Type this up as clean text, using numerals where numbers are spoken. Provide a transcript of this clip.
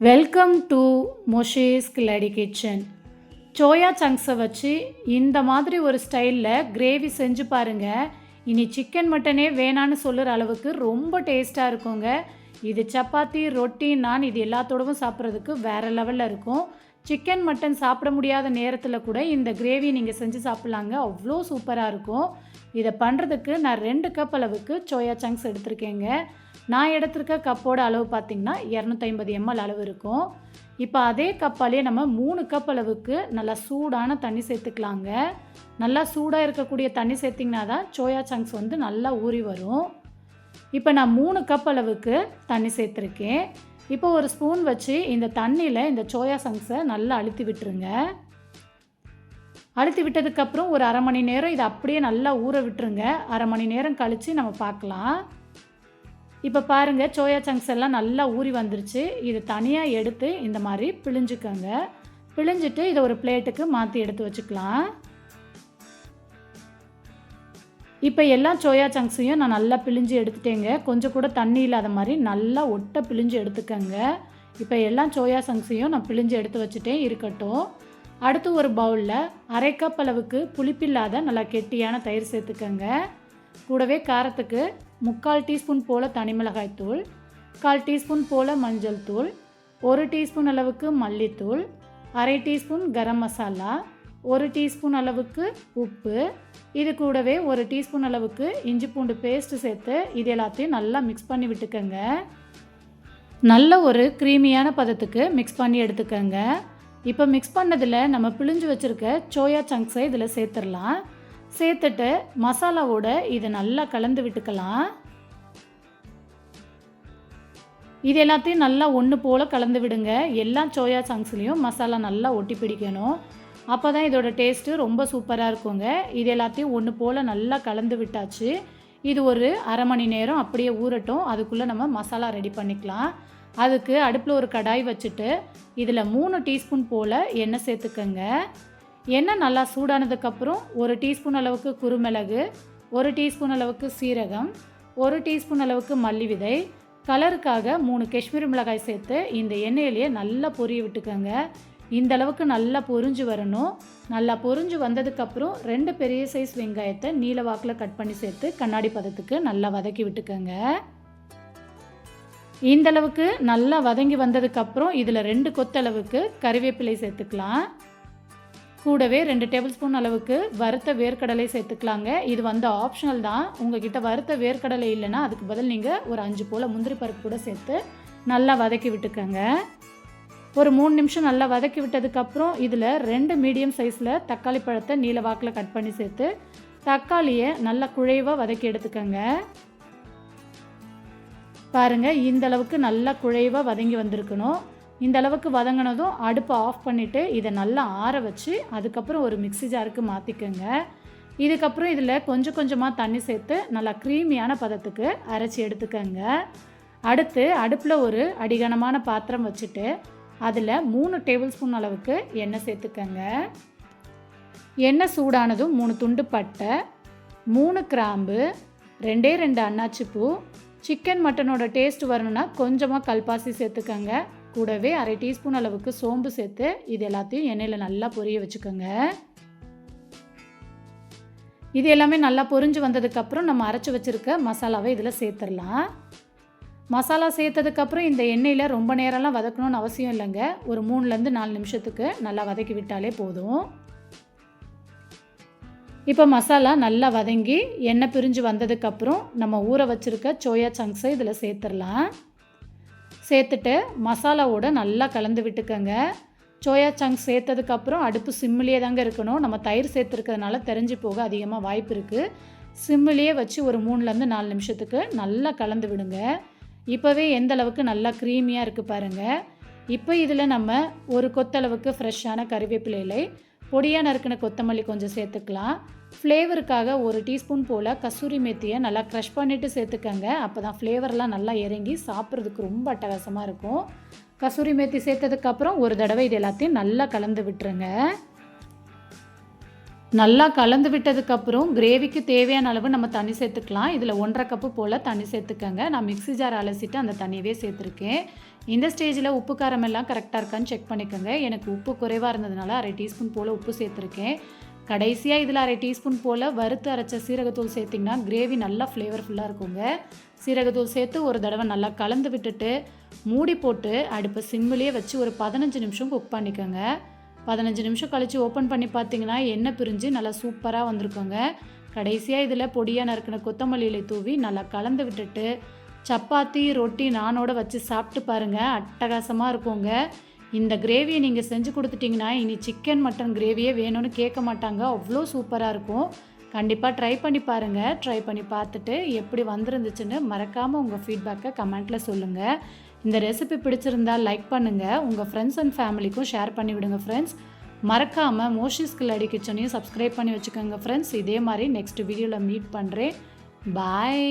Welcome to Mosh's Killadi kitchen. Soya சங்க்ஸை வச்சு இந்த மாதிரி ஒரு ஸ்டைலில் கிரேவி செஞ்சு பாருங்கள். இனி சிக்கன் மட்டனே வேணான்னு சொல்லுற அளவுக்கு ரொம்ப டேஸ்ட்டாக இருக்குங்க. இது சப்பாத்தி, ரொட்டி, நான் இது எல்லாத்தோடவும் சாப்பிட்றதுக்கு வேறு லெவலில் இருக்கும். சிக்கன் மட்டன் சாப்பிட முடியாத நேரத்தில் கூட இந்த கிரேவி நீங்கள் செஞ்சு சாப்பிட்லாங்க. அவ்வளோ சூப்பராக இருக்கும். இதை பண்ணுறதுக்கு நான் 2 கப் அளவுக்கு சோயா சங்க்ஸ் எடுத்திருக்கேங்க. நான் எடுத்திருக்க கப்போட அளவு பார்த்திங்கன்னா 250 ml அளவு இருக்கும். இப்போ அதே கப்பாலேயே நம்ம 3 கப் அளவுக்கு நல்லா சூடான தண்ணி சேர்த்துக்கலாங்க. நல்லா சூடாக இருக்கக்கூடிய தண்ணி சேர்த்திங்கன்னா தான் சோயா சங்க்ஸ் வந்து நல்லா ஊறி வரும். இப்போ நான் 3 கப் அளவுக்கு தண்ணி சேர்த்துருக்கேன். இப்போ ஒரு ஸ்பூன் வச்சு இந்த தண்ணியில் இந்த சோயா சங்க்ஸை நல்லா அழுத்தி விட்டுருங்க. அழுத்தி விட்டதுக்கப்புறம் ஒரு அரை மணி நேரம் இதை அப்படியே நல்லா ஊற விட்டுருங்க. அரை மணி நேரம் கழித்து நம்ம பார்க்கலாம். இப்போ பாருங்கள், சோயா சங்க்ஸ் எல்லாம் நல்லா ஊறி வந்துருச்சு. இது தனியாக எடுத்து இந்த மாதிரி பிழிஞ்சுக்கோங்க. பிழிஞ்சிட்டு இதை ஒரு பிளேட்டுக்கு மாற்றி எடுத்து வச்சுக்கலாம். இப்போ எல்லா சோயா சங்க்ஸையும் நான் நல்லா பிழிஞ்சு எடுத்துட்டேங்க. கொஞ்சம் கூட தண்ணி இல்லாத மாதிரி நல்லா ஒட்டை பிழிஞ்சு எடுத்துக்கோங்க. இப்போ எல்லா சோயா சங்க்ஸையும் நான் பிழிஞ்சு எடுத்து வச்சுட்டேன், இருக்கட்டும். அடுத்து ஒரு பவுலில் அரை கப் அளவுக்கு புளிப்பில்லாத நல்லா கெட்டியான தயிர் சேர்த்துக்கோங்க. கூடவே காரத்துக்கு 3/4 டீஸ்பூன் போல் தனி மிளகாய் தூள், 1/4 டீஸ்பூன் போல் மஞ்சள் தூள், 1 டீஸ்பூன் அளவுக்கு மல்லித்தூள், அரை டீஸ்பூன் கரம் மசாலா, 1 டீஸ்பூன் அளவுக்கு உப்பு, இது கூடவே 1 டீஸ்பூன் அளவுக்கு இஞ்சி பூண்டு பேஸ்ட்டு சேர்த்து இது எல்லாத்தையும் நல்லா மிக்ஸ் பண்ணி விட்டுக்கோங்க. நல்ல ஒரு க்ரீமியான பதத்துக்கு மிக்ஸ் பண்ணி எடுத்துக்கோங்க. இப்போ மிக்ஸ் பண்ணதில் நம்ம பிழிஞ்சு வச்சுருக்க சோயா சங்க்ஸை இதில் சேர்த்துடலாம். சேர்த்துட்டு மசாலாவோட இதை நல்லா கலந்து விட்டுக்கலாம். இது எல்லாத்தையும் நல்லா ஒன்று போல் கலந்து விடுங்க. எல்லா சோயா சங்க்ஸ்லேயும் மசாலா நல்லா ஒட்டி பிடிக்கணும். அப்போ தான் இதோட டேஸ்ட்டு ரொம்ப சூப்பராக இருக்குங்க. இது எல்லாத்தையும் ஒன்று போல் நல்லா கலந்து விட்டாச்சு. இது ஒரு அரை மணி நேரம் அப்படியே ஊறட்டும். அதுக்குள்ளே நம்ம மசாலா ரெடி பண்ணிக்கலாம். அதுக்கு அடுப்பில் ஒரு கடாய் வச்சுட்டு இதில் 3 டீஸ்பூன் போல் எண்ணெய் சேர்த்துக்கோங்க. எண்ணெய் நல்லா சூடானதுக்கப்புறம் 1 டீஸ்பூன் அளவுக்கு குருமிளகு, 1 டீஸ்பூன் அளவுக்கு சீரகம், 1 டீஸ்பூன் அளவுக்கு மல்லி விதை, கலருக்காக 3 காஷ்மீரி மிளகாய் சேர்த்து இந்த எண்ணெயிலேயே நல்லா பொரிய விட்டுக்கோங்க. இந்த அளவுக்கு நல்லா பொரிஞ்சு வரணும். நல்லா பொரிஞ்சு வந்ததுக்கப்புறம் 2 பெரிய சைஸ் வெங்காயத்தை நீல வாக்கில் கட் பண்ணி சேர்த்து கண்ணாடி பதத்துக்கு நல்லா வதக்கி விட்டுக்கோங்க. இந்தளவுக்கு நல்லா வதங்கி வந்ததுக்கப்புறம் இதில் 2 கொத்தளவுக்கு கறிவேப்பிலை சேர்த்துக்கலாம். கூடவே 2 டேபிள் ஸ்பூன் அளவுக்கு வறுத்த வேர்க்கடலை சேர்த்துக்கலாங்க. இது வந்து ஆப்ஷனல் தான். உங்ககிட்ட வறுத்த வேர்க்கடலை இல்லைன்னா அதுக்கு பதில் நீங்கள் ஒரு 5 போல் முந்திரி பருப்பு கூட சேர்த்து நல்லா வதக்கி விட்டுக்கோங்க. ஒரு 3 நிமிஷம் நல்லா வதக்கி விட்டதுக்கப்புறம் இதில் 2 மீடியம் சைஸில் தக்காளி பழத்தை நீல வாக்கில் கட் பண்ணி சேர்த்து தக்காளியை நல்லா குழைவாக வதக்கி எடுத்துக்கோங்க. பாருங்கள், இந்த அளவுக்கு நல்லா குழைவாக வதங்கி வந்திருக்கணும். இந்த அளவுக்கு வதங்கினதும் அடுப்பை ஆஃப் பண்ணிவிட்டு இதை நல்லா ஆற வச்சு அதுக்கப்புறம் ஒரு மிக்ஸி ஜாருக்கு மாற்றிக்கோங்க. இதுக்கப்புறம் இதில் கொஞ்சம் கொஞ்சமாக தண்ணி சேர்த்து நல்லா க்ரீமியான பதத்துக்கு அரைச்சி எடுத்துக்கோங்க. அடுத்து அடுப்பில் ஒரு அடிகனமான பாத்திரம் வச்சுட்டு அதில் 3 டேபிள் ஸ்பூன் அளவுக்கு எண்ணெய் சேர்த்துக்கோங்க. எண்ணெய் சூடானதும் 3 துண்டு பட்டை, 3 கிராம்பு, 2 அன்னாச்சிப்பூ, சிக்கன் மட்டனோட டேஸ்ட் வரணும்னா கொஞ்சமாக கல்பாசி சேர்த்துக்கோங்க. கூடவே அரை டீஸ்பூன் அளவுக்கு சோம்பு சேர்த்து இது எல்லாத்தையும் எண்ணெயில் நல்லா பொரிய வச்சுக்கோங்க. இது எல்லாமே நல்லா பொரிஞ்சு வந்ததுக்கப்புறம் நம்ம அரைச்சி வச்சுருக்க மசாலாவை இதில் சேர்த்துடலாம். மசாலா சேர்த்ததுக்கப்புறம் இந்த எண்ணெயில் ரொம்ப நேரம்லாம் வதக்கணும்னு அவசியம் இல்லைங்க. ஒரு 3லேருந்து 4 நிமிஷத்துக்கு நல்லா வதக்கி விட்டாலே போதும். இப்போ மசாலா நல்லா வதங்கி எண்ணெய் பிரிஞ்சு வந்ததுக்கப்புறம் நம்ம ஊற வச்சுருக்க சோயா சங்க்ஸை இதில் சேர்த்துடலாம். சேர்த்துட்டு மசாலாவோட நல்லா கலந்து விட்டுக்கோங்க. சோயா சங்க்ஸ் சேர்த்ததுக்கப்புறம் அடுப்பு சிம்மிலே தாங்க இருக்கணும். நம்ம தயிர் சேர்த்துருக்கிறதுனால தெரிஞ்சு போக அதிகமாக வாய்ப்பு இருக்குது. சிம்மிலேயே வச்சு ஒரு 3லேருந்து 4 நிமிஷத்துக்கு நல்லா கலந்து விடுங்க. இப்போவே எந்த அளவுக்கு நல்லா க்ரீமியாக இருக்குது பாருங்கள். இப்போ இதில் நம்ம ஒரு கொத்தளவுக்கு ஃப்ரெஷ்ஷான கறிவேப்பிலை இலை, பொடியாக நறுக்கின கொத்தமல்லி கொஞ்சம் சேர்த்துக்கலாம். ஃப்ளேவருக்காக 1 டீஸ்பூன் போல் கசூரி மேத்தியை நல்லா க்ரஷ் பண்ணிவிட்டு சேர்த்துக்கங்க. அப்போ தான் ஃப்ளேவர்லாம் நல்லா இறங்கி சாப்பிட்றதுக்கு ரொம்ப அட்டகாசமாக இருக்கும். கசூரி மேத்தி சேர்த்ததுக்கப்புறம் ஒரு தடவை இது எல்லாத்தையும் நல்லா கலந்து விட்டுருங்க. நல்லா கலந்து விட்டதுக்கப்புறம் கிரேவிக்கு தேவையான அளவு நம்ம தண்ணி சேர்த்துக்கலாம். இதில் 1.5 கப்பு போல் தண்ணி சேர்த்துக்கங்க. நான் மிக்ஸி ஜார் அலசிட்டு அந்த தண்ணியவே சேர்த்துருக்கேன். இந்த ஸ்டேஜில் உப்பு காரம் எல்லாம் கரெக்டாக இருக்கான்னு செக் பண்ணிக்கோங்க. எனக்கு உப்பு குறைவாக இருந்ததுனால அரை டீஸ்பூன் போல் உப்பு சேர்த்துருக்கேன். கடைசியாக இதில் அரை டீஸ்பூன் போல் வறுத்து அரைச்ச சீரகத்தூள் சேர்த்திங்கன்னா கிரேவி நல்லா ஃப்ளேவர்ஃபுல்லாக இருக்குங்க. சீரகத்தூள் சேர்த்து ஒரு தடவை நல்லா கலந்து விட்டுட்டு மூடி போட்டு அடுப்பை சிம்மிலேயே வச்சு ஒரு 15 நிமிஷம் குக் பண்ணிக்கோங்க. 15 நிமிஷம் கழித்து ஓப்பன் பண்ணி பார்த்தீங்கன்னா எண்ணெய் பிரிஞ்சு நல்லா சூப்பராக வந்திருக்குங்க. கடைசியாக இதில் பொடியாக நறுக்கின கொத்தமல்லி இலை தூவி நல்லா கலந்து விட்டுட்டு சப்பாத்தி ரொட்டி நானோட வச்சு சாப்பிட்டு பாருங்கள், அட்டகாசமாக இருக்குங்க. இந்த கிரேவியை நீங்கள் செஞ்சு கொடுத்துட்டிங்கன்னா இனி சிக்கன் மட்டன் கிரேவியே வேணும்னு கேட்க மாட்டாங்க, அவ்வளோ சூப்பராக இருக்கும். கண்டிப்பாக ட்ரை பண்ணி பாருங்கள். ட்ரை பண்ணி பார்த்துட்டு எப்படி வந்திருந்துச்சுன்னு மறக்காமல் உங்கள் ஃபீட்பேக்கை கமெண்ட்டில் சொல்லுங்கள். இந்த ரெசிபி பிடிச்சிருந்தால் லைக் பண்ணுங்கள், உங்கள் ஃப்ரெண்ட்ஸ் அண்ட் ஃபேமிலிக்கும் ஷேர் பண்ணி விடுங்க ஃப்ரெண்ட்ஸ். மறக்காமல் மோஷிஸ் கில்லாடி கிச்சனையும் சப்ஸ்கிரைப் பண்ணி வச்சுக்கோங்க ஃப்ரெண்ட்ஸ். இதே மாதிரி நெக்ஸ்ட் வீடியோவில் மீட் பண்ணுறேன். பாய்.